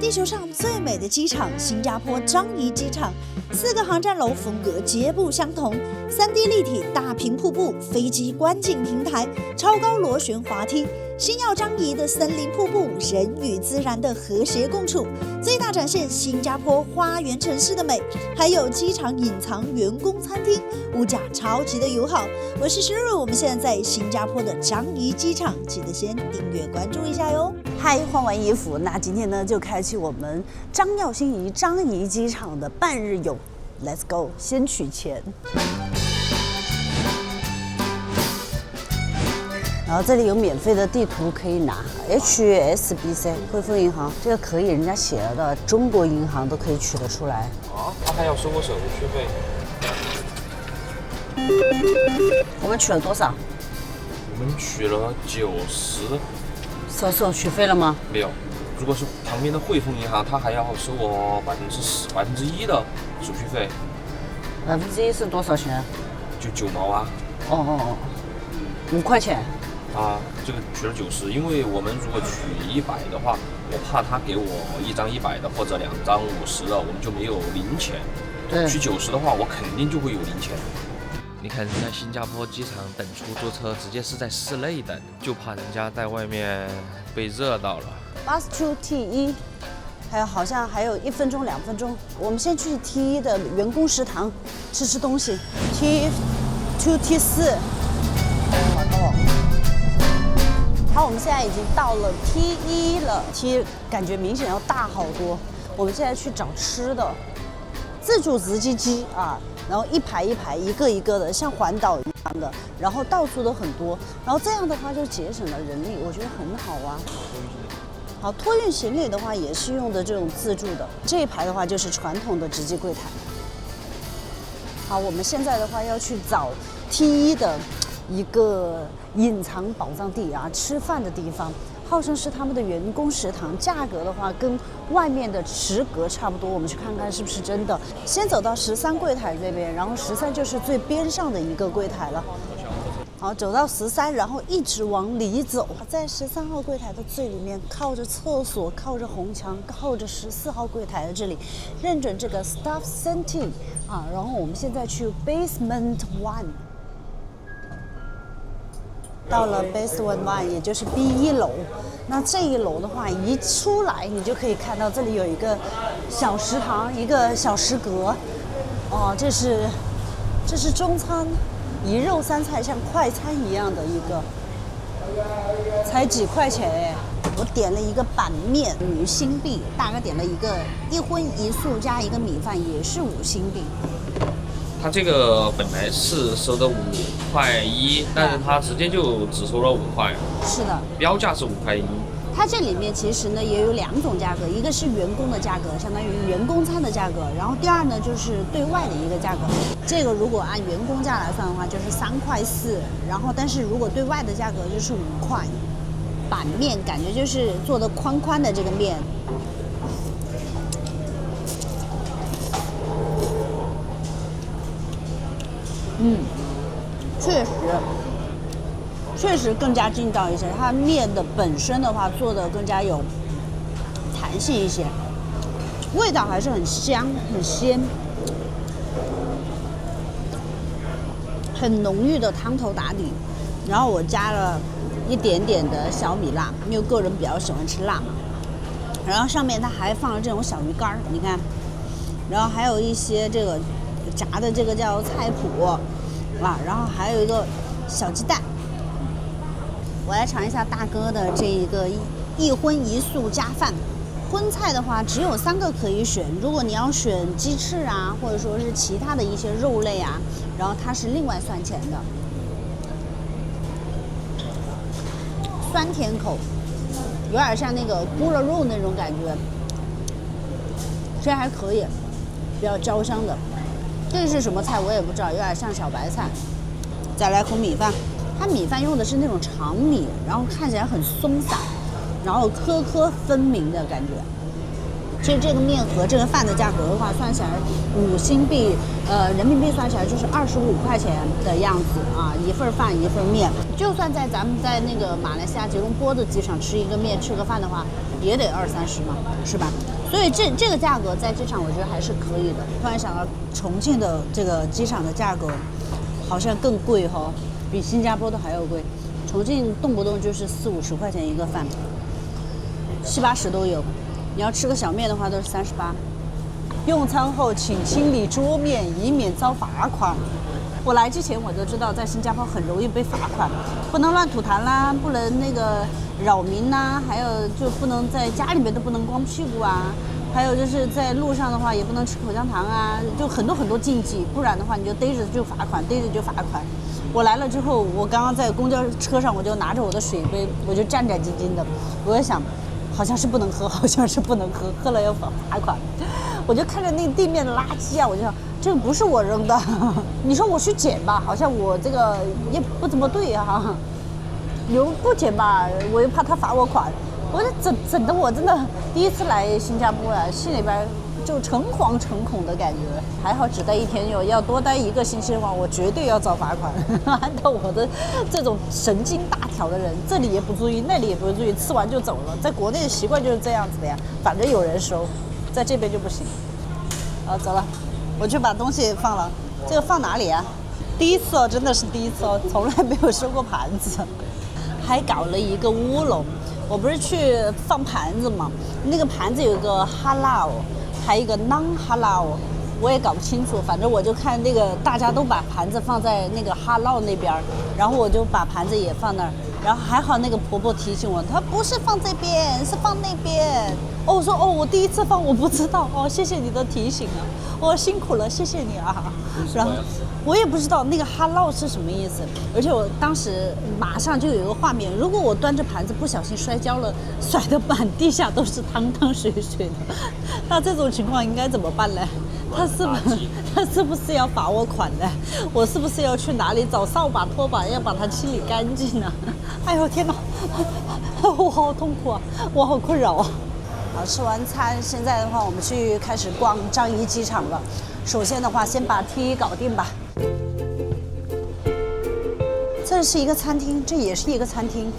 地球上最美的机场——新加坡樟宜机场，4个航站楼风格皆不相同，3D 立体大屏瀑布、飞机观景平台、超高螺旋滑梯，星耀樟宜的森林瀑布，人与自然的和谐共处，最大展现新加坡花园城市的美。还有机场隐藏员工餐厅，物价超级的友好。我是诗如，我们现在在新加坡的樟宜机场，记得先订阅关注一下哟。嗨，换完衣服，那今天呢就开启我们张耀欣怡樟宜机场的半日游 ，Let's go， 先取钱。然后这里有免费的地图可以拿 ，HSBC 汇丰银行这个可以，人家写了的，中国银行都可以取得出来。啊，他还要收我手续费。我们取了多少？我们取了90。收手续费了吗？没有。如果是旁边的汇丰银行，他还要收我1%的手续费。1%是多少钱？就9毛啊。哦，5块钱。啊，这个取了90，因为我们如果取100的话，我怕他给我1张100的或者2张50的，我们就没有零钱。对。取90的话，我肯定就会有零钱。你看人家新加坡机场等出租车，直接是在室内等，就怕人家在外面被热到了。Bus to T1，好像还有1分钟、2分钟。我们先去 T1的员工食堂吃东西。T2、T4。好，我们现在已经到了 T1了。T 感觉明显要大好多。我们现在去找吃的，自助直击机啊。然后一排一排，一个一个的，像环岛一样的，然后到处都很多，然后这样的话就节省了人力，我觉得很好啊。好，托运行李的话也是用的这种自助的，这一排的话就是传统的直击柜台。好，我们现在的话要去找 T1的一个隐藏宝藏地啊，吃饭的地方。号称是他们的员工食堂，价格的话跟外面的食阁差不多，我们去看看是不是真的。先走到13柜台这边，然后13就是最边上的一个柜台了。好，走到13，然后一直往里走，在13号柜台的最里面，靠着厕所，靠着红墙，靠着14号柜台的这里，认准这个 Staff Center 啊，然后我们现在去 Basement 1。到了 Basement 1，也就是 B1楼。那这一楼的话，一出来你就可以看到这里有一个小食堂，一个小食阁。哦，这是中餐，1肉3菜，像快餐一样的一个，才几块钱哎！我点了一个板面5新币，大概点了一个1荤1素加一个米饭，也是5新币。他这个本来是收的5块1，但是他直接就只收了5块。是的，标价是5块1。它这里面其实呢也有2种价格，一个是员工的价格，相当于员工餐的价格，然后第二呢就是对外的一个价格。这个如果按员工价来算的话，就是3块4，然后但是如果对外的价格就是5块。板面感觉就是做的宽宽的这个面。确实更加劲道一些。它面的本身的话做的更加有弹性一些，味道还是很香很鲜，很浓郁的汤头打底。然后我加了一点点的小米辣，因为个人比较喜欢吃辣嘛。然后上面它还放了这种小鱼干，你看，然后还有一些这个炸的这个叫菜脯啊，然后还有一个小鸡蛋。我来尝一下大哥的这一个1荤1素加饭。荤菜的话只有3个可以选，如果你要选鸡翅啊，或者说是其他的一些肉类啊，然后它是另外算钱的。酸甜口，有点像那个咕噜肉那种感觉，这还可以，比较焦香的。这是什么菜我也不知道，有点像小白菜。再来口米饭，它米饭用的是那种长米，然后看起来很松散，然后颗颗分明的感觉。其实这个面和这个饭的价格的话，算起来5新币，人民币算起来就是25块钱的样子啊，一份饭一份面。就算咱们在那个马来西亚吉隆坡的机场吃一个面吃个饭的话，也得20-30嘛，是吧？所以这个价格在机场我觉得还是可以的。突然想到重庆的这个机场的价格好像更贵哈，比新加坡的还要贵。重庆动不动就是40-50块钱一个饭，70-80都有。你要吃个小面的话都是38。用餐后请清理桌面，以免遭罚款。我来之前我就知道，在新加坡很容易被罚款，不能乱吐痰啦，不能那个扰民啦，还有就不能在家里面都不能光屁股啊，还有就是在路上的话也不能吃口香糖啊，就很多禁忌，不然的话你就逮着就罚款，逮着就罚款。我来了之后，我刚刚在公交车上，我就拿着我的水杯，我就战战兢兢的，我在想，好像是不能喝，好像是不能喝，喝了要罚款。我就看着那地面的垃圾啊，我就想这个不是我扔的，你说我去捡吧，好像我这个也不怎么对啊，你不捡吧，我又怕他罚我款，我这整的我真的第一次来新加坡啊，心里边就诚惶诚恐的感觉。还好只待1天哟，要多待1个星期的话，我绝对要遭罚款。按照我的这种神经大条的人，这里也不注意，那里也不注意，吃完就走了。在国内的习惯就是这样子的呀，反正有人收，在这边就不行。走了，我去把东西放了。这个放哪里啊？第一次哦，真的是第一次哦，从来没有收过盘子，还搞了一个乌龙。我不是去放盘子嘛，那个盘子有一个哈拉哦，还有一个 non 哈拉哦，我也搞不清楚。反正我就看那个大家都把盘子放在那个哈拉那边，然后我就把盘子也放那儿。然后还好那个婆婆提醒我，她不是放这边，是放那边。哦，我说哦，我第一次放，我不知道哦，谢谢你的提醒啊，我辛苦了，谢谢你啊。然后我也不知道那个哈唠是什么意思，而且我当时马上就有一个画面，如果我端着盘子不小心摔跤了，甩得满地下都是汤汤水水的，那这种情况应该怎么办呢？他是不是要罚我款呢？我是不是要去哪里找扫把拖把要把它清理干净呢？哎呦天哪，我好痛苦啊，我好困扰啊。好，吃完餐，现在的话我们去开始逛樟宜机场了。首先的话，先把 T1搞定吧。这是一个餐厅，这也是一个餐厅，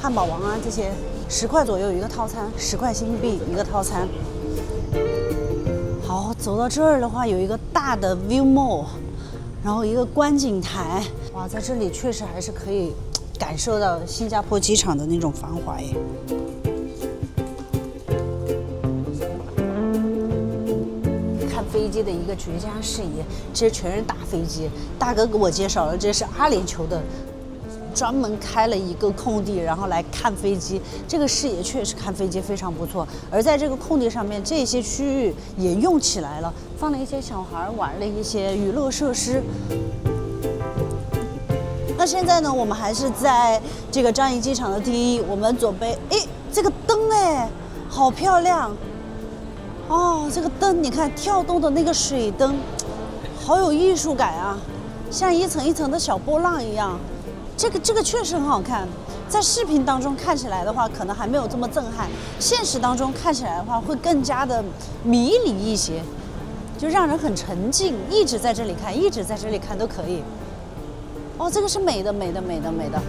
汉堡王啊这些，10块左右一个套餐，10块新币一个套餐。好，走到这儿的话，有一个大的 view mall， 然后一个观景台，哇，在这里确实还是可以感受到新加坡机场的那种繁华耶。看飞机的一个绝佳视野，这些全是大飞机。大哥给我介绍了，这是阿联酋的。专门开了一个空地，然后来看飞机，这个视野确实看飞机非常不错。而在这个空地上面，这些区域也用起来了，放了一些小孩玩的一些娱乐设施。那现在呢，我们还是在这个樟宜机场的T1，我们准备，哎，这个灯哎，好漂亮哦！这个灯，你看跳动的那个水灯，好有艺术感啊，像一层一层的小波浪一样。这个确实很好看，在视频当中看起来的话，可能还没有这么震撼，现实当中看起来的话，会更加的迷离一些，就让人很沉浸，一直在这里看，一直在这里看都可以。哦，这个是美的，美的，美的，美的。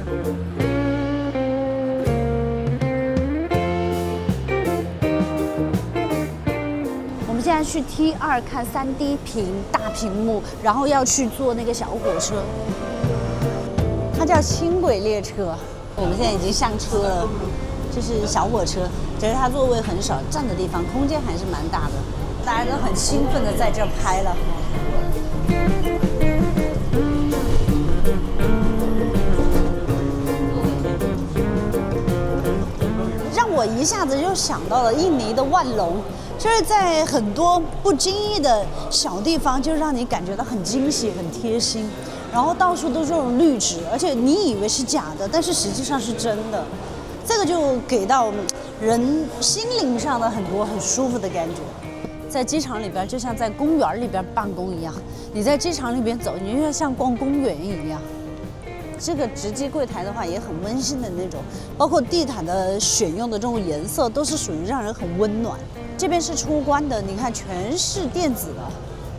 我们现在去 T2看3D 大屏幕，然后要去坐那个小火车。它叫轻轨列车，我们现在已经上车了，这是小火车，只是它座位很少，站的地方空间还是蛮大的，大家都很兴奋的在这拍了。让我一下子就想到了印尼的万隆，就是在很多不经意的小地方，就让你感觉到很惊喜、很贴心。然后到处都是这种绿植，而且你以为是假的，但是实际上是真的，这个就给到人心灵上的很多很舒服的感觉。在机场里边，就像在公园里边办公一样，你在机场里边走，你就像逛公园一样。这个值机柜台的话也很温馨的那种，包括地毯的选用的这种颜色都是属于让人很温暖。这边是出关的，你看全是电子的。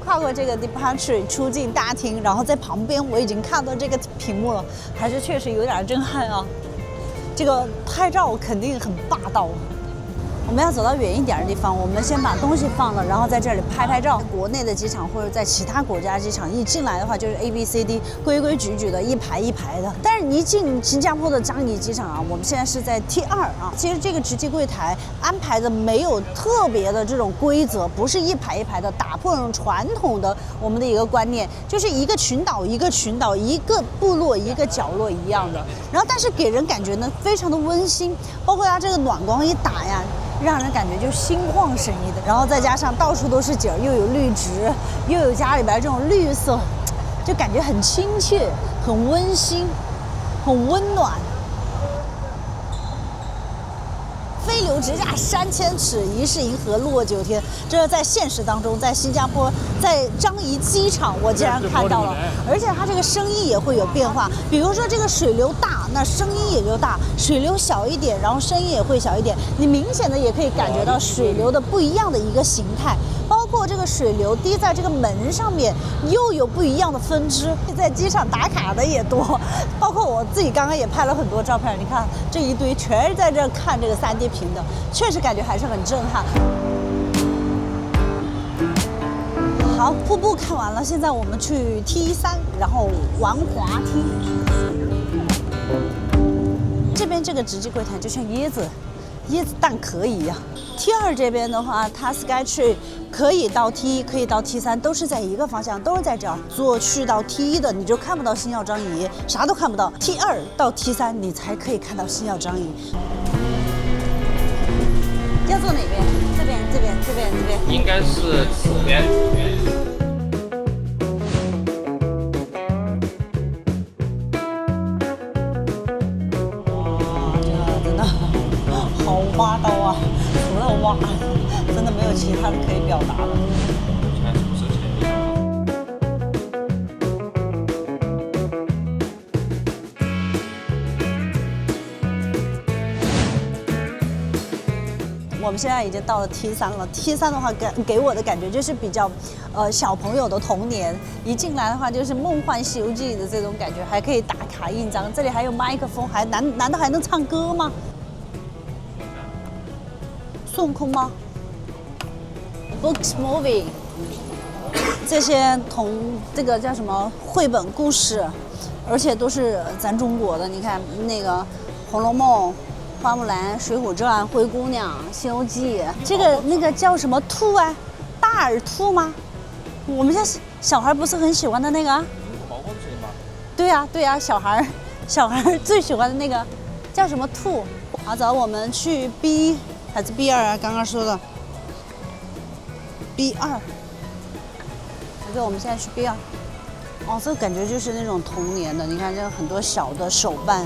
跨过这个 departure 出境大厅，然后在旁边我已经看到这个屏幕了，还是确实有点震撼啊！这个拍照肯定很霸道。我们要走到远一点的地方，我们先把东西放了，然后在这里拍拍照。国内的机场或者在其他国家机场一进来的话，就是 A、B、C、D 规规矩矩的一排一排的。但是你一进新加坡的樟宜机场啊，我们现在是在 T2啊。其实这个值机柜台安排的没有特别的这种规则，不是一排一排的，打破这种传统的我们的一个观念，就是一个群岛一个群岛，一个部落一个角落一样的。然后但是给人感觉呢非常的温馨，包括它这个暖光一打呀，让人感觉就心旷神怡的。然后再加上到处都是景儿，又有绿植，又有家里边这种绿色，就感觉很亲切，很温馨，很温暖。飞流直下3000尺，疑是银河落9天。这是在现实当中，在新加坡，在樟宜机场，我竟然看到了。而且它这个声音也会有变化，比如说这个水流大，那声音也就大；水流小一点，然后声音也会小一点。你明显的也可以感觉到水流的不一样的一个形态。包括这个水流滴在这个门上面，又有不一样的分支。在机场打卡的也多，包括我自己刚刚也拍了很多照片。你看这一堆全是在这看这个3D 屏的，确实感觉还是很震撼。好，瀑布看完了，现在我们去 T3，然后玩滑梯。这边这个值机柜台就像椰子蛋壳一样。T2这边的话，它 Skytree 可以到 T1，可以到 T3，都是在一个方向，都是在这儿。坐去到 T1的，你就看不到星耀樟宜，啥都看不到。T2到 T3，你才可以看到星耀樟宜。要坐哪边？这边，这边，这边，这边。应该是左边。好挖刀啊！除了挖，真的没有其他的可以表达了。我们现在已经到了 T3了。T3的话，给我的感觉就是比较，小朋友的童年。一进来的话，就是《梦幻西游记》的这种感觉，还可以打卡印章。这里还有麦克风，难道还能唱歌吗？孙悟空吗 ？Books movie， 这些同这个叫什么绘本故事，而且都是咱中国的。你看那个《红楼梦》、《花木兰》、《水浒传》、《灰姑娘》、《西游记》，这个那个叫什么兔啊？大耳兔吗？我们家小孩不是很喜欢的那个？对呀对呀，小孩最喜欢的那个叫什么兔？好，走，我们去 B。还是 B2啊？刚刚说的 B2。对，我们现在去 B2。哦，这个感觉就是那种童年的，你看这很多小的手办、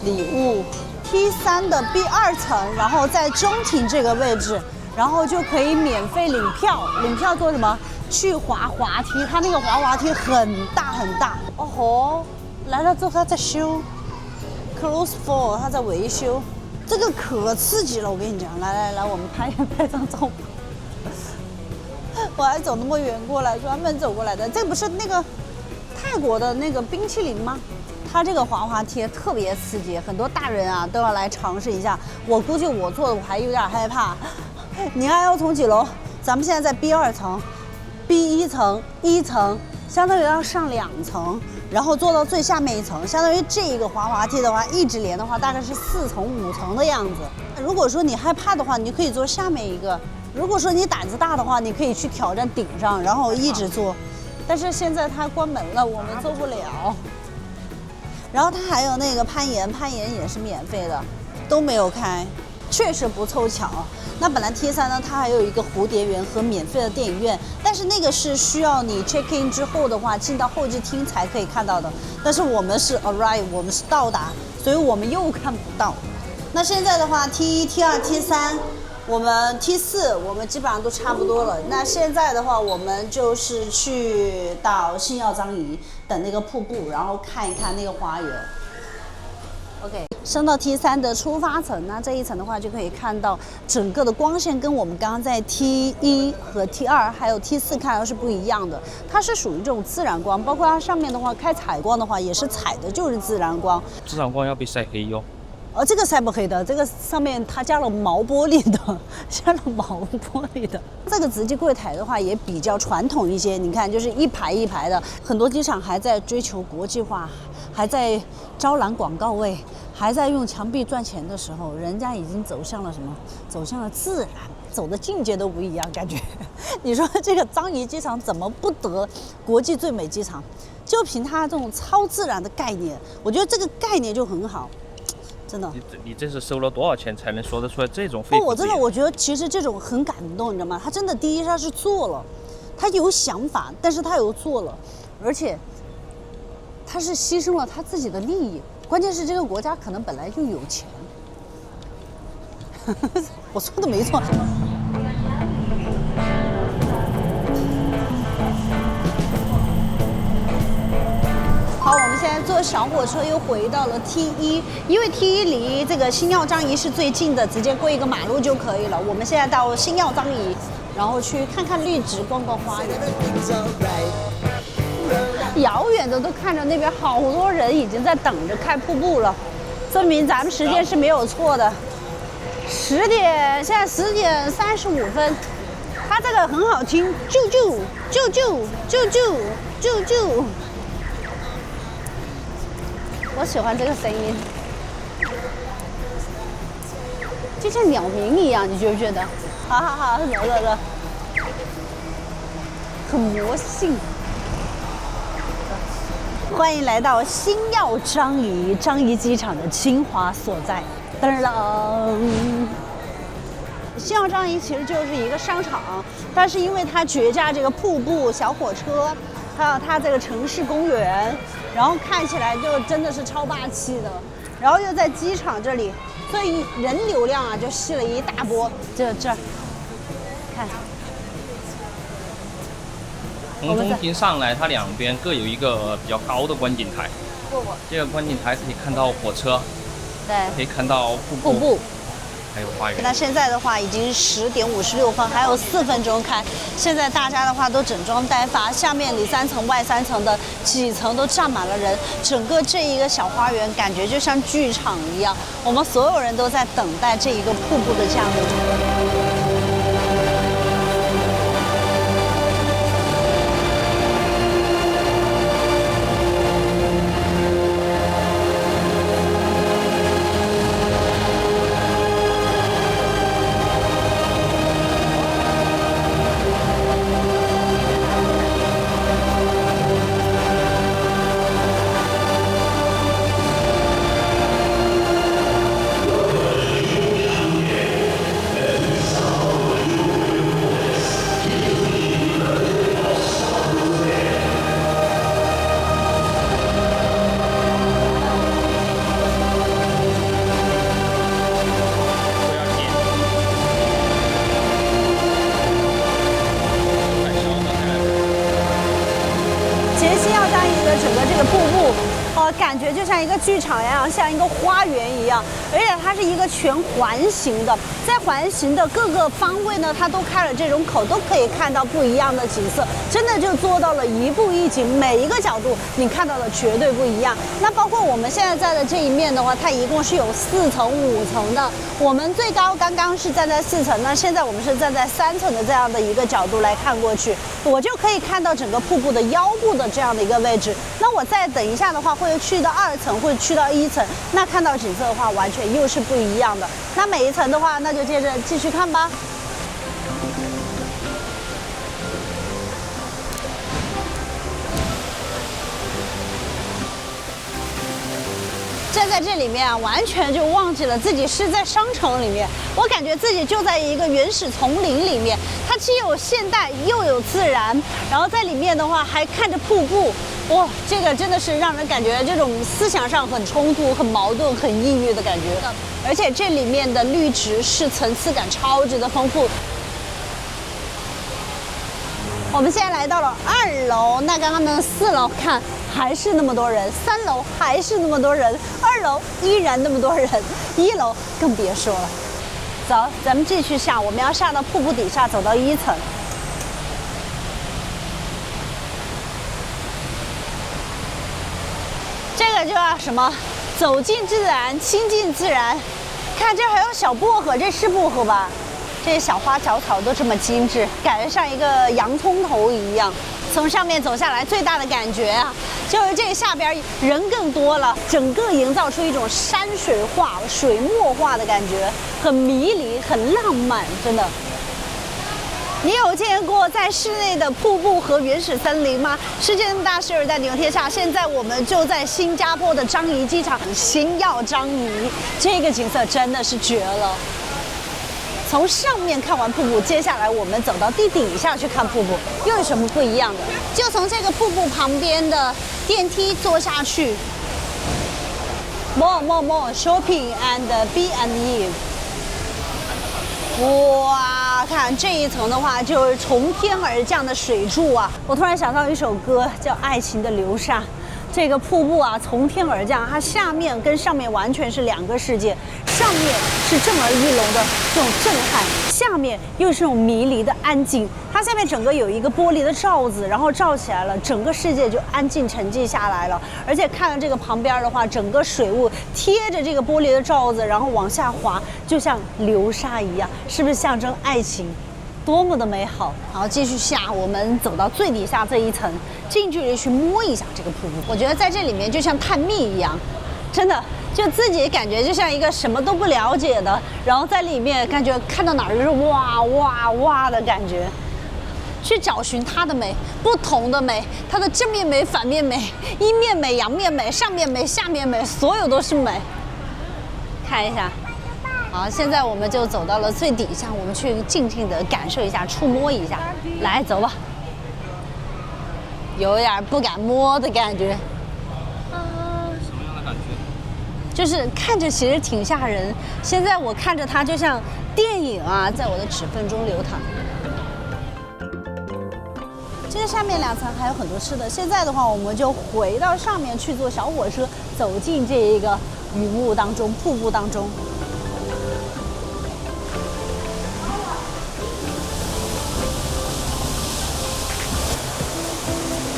礼物。T3的 B2层，然后在中庭这个位置，然后就可以免费领票。领票做什么？去滑滑梯。它那个滑梯很大很大。哦吼，来了之后它在修 ，Close for， 它在维修。这个可刺激了，我跟你讲，来，我们拍张照。我还走那么远过来，专门走过来的。这不是那个泰国的那个冰淇淋吗？它这个滑梯特别刺激，很多大人啊都要来尝试一下。我估计我坐的我还有点害怕。你看要从几楼？咱们现在在 B2层，B1层1层，相当于要上2层。然后坐到最下面一层，相当于这个滑梯的话，一直连的话，大概是4层5层的样子。如果说你害怕的话，你可以坐下面一个；如果说你胆子大的话，你可以去挑战顶上，然后一直坐。但是现在它关门了，我们坐不了。然后它还有那个攀岩也是免费的，都没有开，确实不凑巧。那本来 T3呢，它还有一个蝴蝶园和免费的电影院，但是那个是需要你 check in 之后的话，进到候机厅才可以看到的。但是我们是 arrive， 我们是到达，所以我们又看不到。那现在的话 ，T1、T2、T3，我们 T4，我们基本上都差不多了。那现在的话，我们就是去到星耀樟宜等那个瀑布，然后看一看那个花园。OK， 升到 T3的出发层，那这一层的话就可以看到整个的光线跟我们刚刚在 T1 和 T2 还有 T4 看到是不一样的，它是属于这种自然光，包括它上面的话开采光的话也是采的就是自然光。自然光要比晒黑哟。这个晒不黑的，这个上面它加了毛玻璃的，加了毛玻璃的。这个值机柜台的话也比较传统一些，你看就是一排一排的，很多机场还在追求国际化，还在招揽广告位，还在用墙壁赚钱的时候，人家已经走向了什么？走向了自然，走的境界都不一样，感觉。你说这个樟宜机场怎么不得国际最美机场？就凭它这种超自然的概念，我觉得这个概念就很好。真的，你这是收了多少钱才能说得出来这种肺？我真的我觉得其实这种很感动，你知道吗？他真的第一他是做了，他有想法，但是他有做了，而且他是牺牲了他自己的利益。关键是这个国家可能本来就有钱，我说的没错。好，我们现在坐小火车又回到了 T1，因为 T1离这个星耀樟宜是最近的，直接过一个马路就可以了。我们现在到星耀樟宜，然后去看看绿植，逛逛花园。遥远的都看着那边好多人已经在等着看瀑布了，证明咱们时间是没有错的。现在10点35分，它这个很好听，啾啾啾啾啾啾啾啾。我喜欢这个声音，就像鸟鸣一样，你觉不觉得？好好好，走，很魔性。欢迎来到星耀樟宜，樟宜机场的精华所在。噔噔，星耀樟宜其实就是一个商场，但是因为它绝佳这个瀑布、小火车，还有它这个城市公园。然后看起来就真的是超霸气的，然后又在机场这里，所以人流量啊就吸了一大波。这儿，看，从中庭上来，它两边各有一个比较高的观景台。这个观景台可以看到火车，对，可以看到瀑布。还有花园。那现在的话已经10点56分，还有4分钟开。现在大家的话都整装待发，下面里3层外3层的几层都站满了人，整个这一个小花园感觉就像剧场一样。我们所有人都在等待这一个瀑布的降临。感觉就像一个剧场一样，像一个花园一样，而且它是一个全环形的，在环形的各个方位呢，它都开了这种口，都可以看到不一样的景色，真的就做到了一步一景，每一个角度你看到的绝对不一样。那包括我们现在在的这一面的话，它一共是有4层、5层的，我们最高刚刚是站在4层，那现在我们是站在3层的这样的一个角度来看过去，我就可以看到整个瀑布的腰部的这样的一个位置。那我再等一下的话，会去到2层，会去到1层，那看到景色的话，完全又是不一样的。那每一层的话，那就接着继续看吧。站在这里面啊，完全就忘记了自己是在商场里面，我感觉自己就在一个原始丛林里面，它既有现代又有自然，然后在里面的话还看着瀑布，哇，这个真的是让人感觉这种思想上很冲突、很矛盾、很抑郁的感觉。而且这里面的绿植是层次感超级的丰富。我们现在来到了2楼，那刚刚的4楼看还是那么多人，3楼还是那么多人，2楼依然那么多人，1楼更别说了。走，咱们继续下，我们要下到瀑布底下，走到1层。这个就叫什么？走进自然，亲近自然。看这还有小薄荷，这是薄荷吧？这些小花小草都这么精致，感觉像一个洋葱头一样。从上面走下来，最大的感觉啊，就是这个下边人更多了，整个营造出一种山水画、水墨画的感觉，很迷离，很浪漫，真的。你有见过在室内的瀑布和原始森林吗？世界那么大，时而在牛天下。现在我们就在新加坡的樟宜机场，星耀樟宜，这个景色真的是绝了。从上面看完瀑布，接下来我们走到地底下去看瀑布，又有什么不一样的？就从这个瀑布旁边的电梯坐下去。More shopping and be and eat。哇，看这一层的话，就是从天而降的水柱啊！我突然想到一首歌，叫《爱情的流沙》。这个瀑布啊，从天而降，它下面跟上面完全是两个世界。上面是震耳欲聋的这种震撼，下面又是这种迷离的安静。它下面整个有一个玻璃的罩子，然后罩起来了，整个世界就安静沉寂下来了。而且看了这个旁边的话，整个水雾贴着这个玻璃的罩子，然后往下滑，就像流沙一样，是不是象征爱情？多么的美好！好，继续下，我们走到最底下这一层，近距离去摸一下这个瀑布。我觉得在这里面就像探秘一样，真的。就自己感觉就像一个什么都不了解的，然后在里面感觉看到哪儿就是哇哇哇的感觉，去找寻它的美，不同的美，它的正面美、反面美、阴面美、阳面美、上面美、下面美，所有都是美。看一下，好，现在我们就走到了最底下，我们去静静的感受一下、触摸一下。来，走吧，有点不敢摸的感觉。就是看着其实挺吓人，现在我看着它就像电影啊，在我的指缝中流淌。这个下面两层还有很多吃的，现在的话我们就回到上面去坐小火车，走进这一个云雾当中、瀑布当中。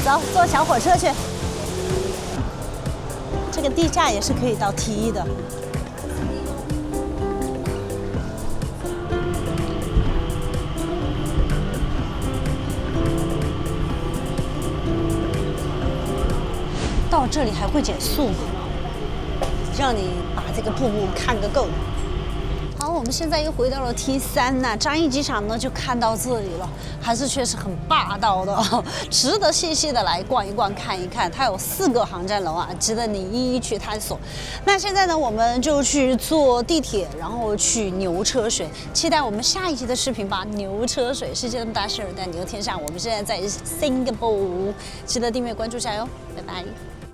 走，坐小火车去。这个地下也是可以到 T1的。到这里还会减速吗？让你把这个瀑布看个够。好，我们现在又回到了 T3呐，樟宜机场呢就看到这里了，还是确实很霸道的哦，值得细细的来逛一逛、看一看。它有4个航站楼啊，值得你一一去探索。那现在呢，我们就去坐地铁，然后去牛车水，期待我们下一期的视频吧。牛车水，世界那么大，时而在牛天下。我们现在在新加坡，记得订阅关注下哟，拜拜。